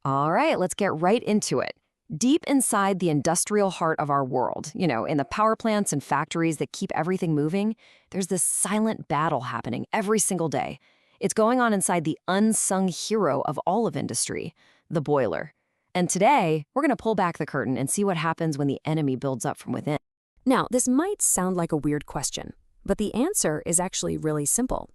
All right, let's get right into it. Deep inside the industrial heart of our world, in the power plants and factories that keep everything moving, there's this silent battle happening every single day. It's going on inside the unsung hero of all of industry, the boiler. And today, we're going to pull back the curtain and see what happens when the enemy builds up from within. Now, this might sound like a weird question, but the answer is actually really simple.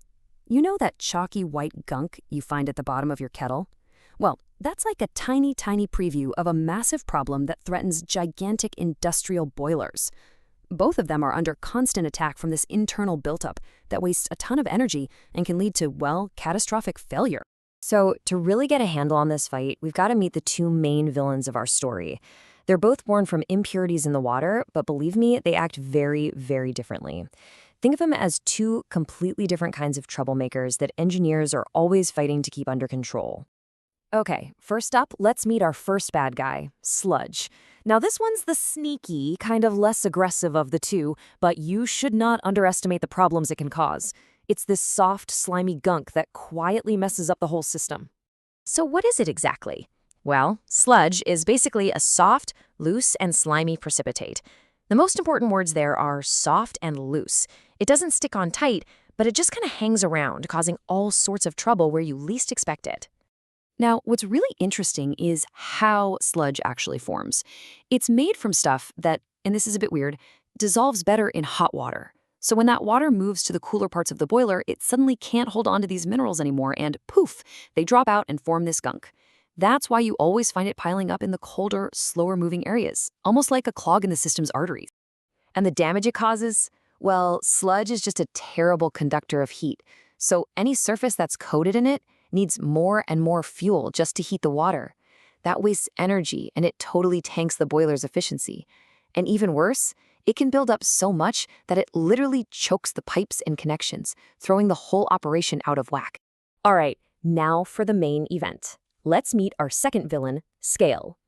You know that chalky white gunk you find at the bottom of your kettle? Well, that's like a tiny, tiny preview of a massive problem that threatens gigantic industrial boilers. Both of them are under constant attack from this internal buildup that wastes a ton of energy and can lead to, well, catastrophic failure. So, to really get a handle on this fight, we've got to meet the two main villains of our story. They're both born from impurities in the water, but believe me, they act very, very differently. Think of them as two completely different kinds of troublemakers that engineers are always fighting to keep under control. Okay, first up, let's meet our first bad guy, sludge. Now this one's the sneaky, kind of less aggressive of the two, but you should not underestimate the problems it can cause. It's this soft, slimy gunk that quietly messes up the whole system. So what is it exactly? Well, sludge is basically a soft, loose, and slimy precipitate. The most important words there are soft and loose. It doesn't stick on tight, but it just kind of hangs around, causing all sorts of trouble where you least expect it. Now, what's really interesting is how sludge actually forms. It's made from stuff that, and this is a bit weird, dissolves better in hot water. So when that water moves to the cooler parts of the boiler, it suddenly can't hold on to these minerals anymore, and poof, they drop out and form this gunk. That's why you always find it piling up in the colder, slower-moving areas, almost like a clog in the system's arteries. And the damage it causes? Well, sludge is just a terrible conductor of heat. So any surface that's coated in it needs more and more fuel just to heat the water. That wastes energy, and it totally tanks the boiler's efficiency. And even worse, it can build up so much that it literally chokes the pipes and connections, throwing the whole operation out of whack. All right, now for the main event. Let's meet our second villain, scale.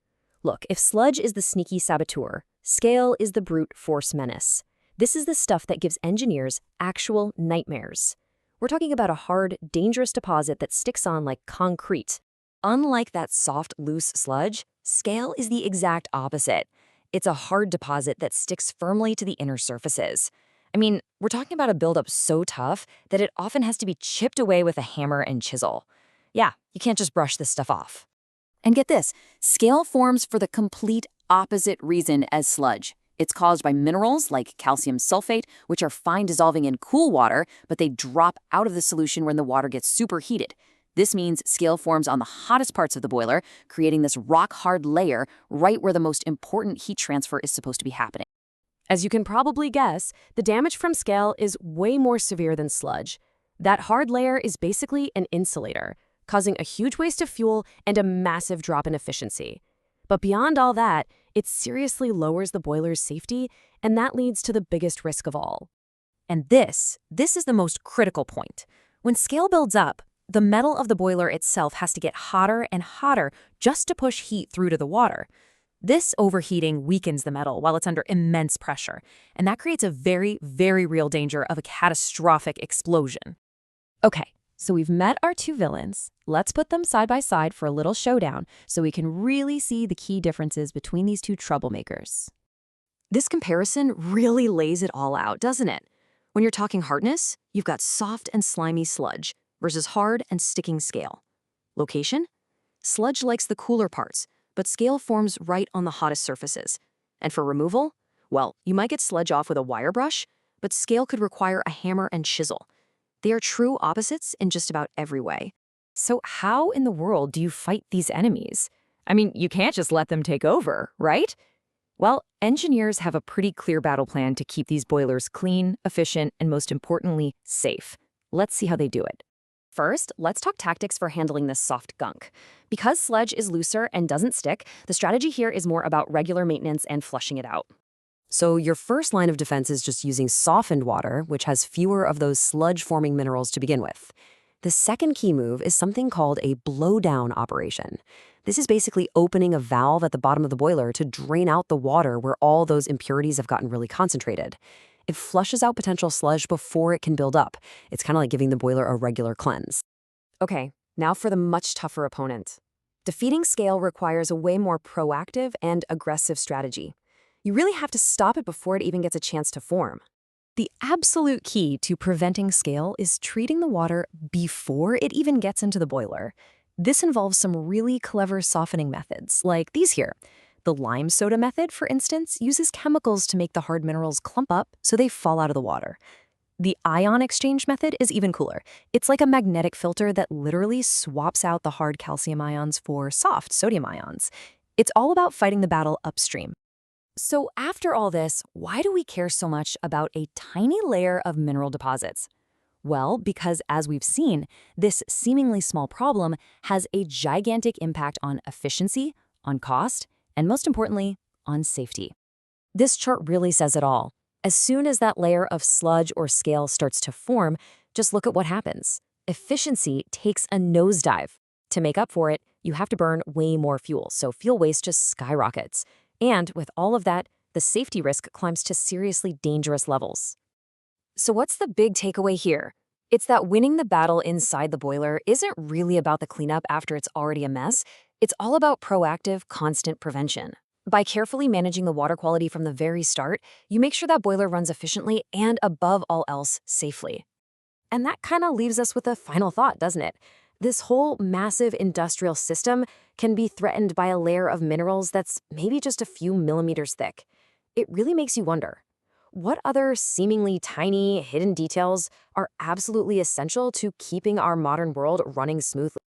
Look, if sludge is the sneaky saboteur, scale is the brute force menace. This is the stuff that gives engineers actual nightmares. We're talking about a hard, dangerous deposit that sticks on like concrete. Unlike that soft, loose sludge, scale is the exact opposite. It's a hard deposit that sticks firmly to the inner surfaces. I mean, we're talking about a buildup so tough that it often has to be chipped away with a hammer and chisel. Yeah, you can't just brush this stuff off. And get this, scale forms for the complete opposite reason as sludge. It's caused by minerals like calcium sulfate, which are fine dissolving in cool water, but they drop out of the solution when the water gets superheated. This means scale forms on the hottest parts of the boiler, creating this rock-hard layer right where the most important heat transfer is supposed to be happening. As you can probably guess, the damage from scale is way more severe than sludge. That hard layer is basically an insulator, causing a huge waste of fuel and a massive drop in efficiency. But beyond all that, it seriously lowers the boiler's safety, and that leads to the biggest risk of all. And this is the most critical point. When scale builds up, the metal of the boiler itself has to get hotter and hotter just to push heat through to the water. This overheating weakens the metal while it's under immense pressure, and that creates a very, very real danger of a catastrophic explosion. Okay, so we've met our two villains. Let's put them side by side for a little showdown so we can really see the key differences between these two troublemakers. This comparison really lays it all out, doesn't it? When you're talking hardness, you've got soft and slimy sludge versus hard and sticking scale. Location? Sludge likes the cooler parts, but scale forms right on the hottest surfaces. And for removal? Well, you might get sludge off with a wire brush, but scale could require a hammer and chisel. They are true opposites in just about every way. So how in the world do you fight these enemies? I mean, you can't just let them take over, right? Well, engineers have a pretty clear battle plan to keep these boilers clean, efficient, and most importantly, safe. Let's see how they do it. First, let's talk tactics for handling this soft gunk. Because sludge is looser and doesn't stick, the strategy here is more about regular maintenance and flushing it out. So your first line of defense is just using softened water, which has fewer of those sludge-forming minerals to begin with. The second key move is something called a blowdown operation. This is basically opening a valve at the bottom of the boiler to drain out the water where all those impurities have gotten really concentrated. It flushes out potential sludge before it can build up. It's kind of like giving the boiler a regular cleanse. Okay, now for the much tougher opponent, Defeating scale requires a way more proactive and aggressive strategy. You really have to stop it before it even gets a chance to form. The absolute key to preventing scale is treating the water before it even gets into the boiler. This involves some really clever softening methods, like these here. The lime soda method, for instance, uses chemicals to make the hard minerals clump up so they fall out of the water. The ion exchange method is even cooler. It's like a magnetic filter that literally swaps out the hard calcium ions for soft sodium ions. It's all about fighting the battle upstream. So after all this, why do we care so much about a tiny layer of mineral deposits? Well, because as we've seen, this seemingly small problem has a gigantic impact on efficiency, on cost, and most importantly, on safety. This chart really says it all. As soon as that layer of sludge or scale starts to form, just look at what happens. Efficiency takes a nosedive. To make up for it, you have to burn way more fuel, so fuel waste just skyrockets. And with all of that, the safety risk climbs to seriously dangerous levels. So what's the big takeaway here? It's that winning the battle inside the boiler isn't really about the cleanup after it's already a mess. It's all about proactive, constant prevention. By carefully managing the water quality from the very start, you make sure that boiler runs efficiently and, above all else, safely. And that kind of leaves us with a final thought, doesn't it? This whole massive industrial system can be threatened by a layer of minerals that's maybe just a few millimeters thick. It really makes you wonder, what other seemingly tiny, hidden details are absolutely essential to keeping our modern world running smoothly?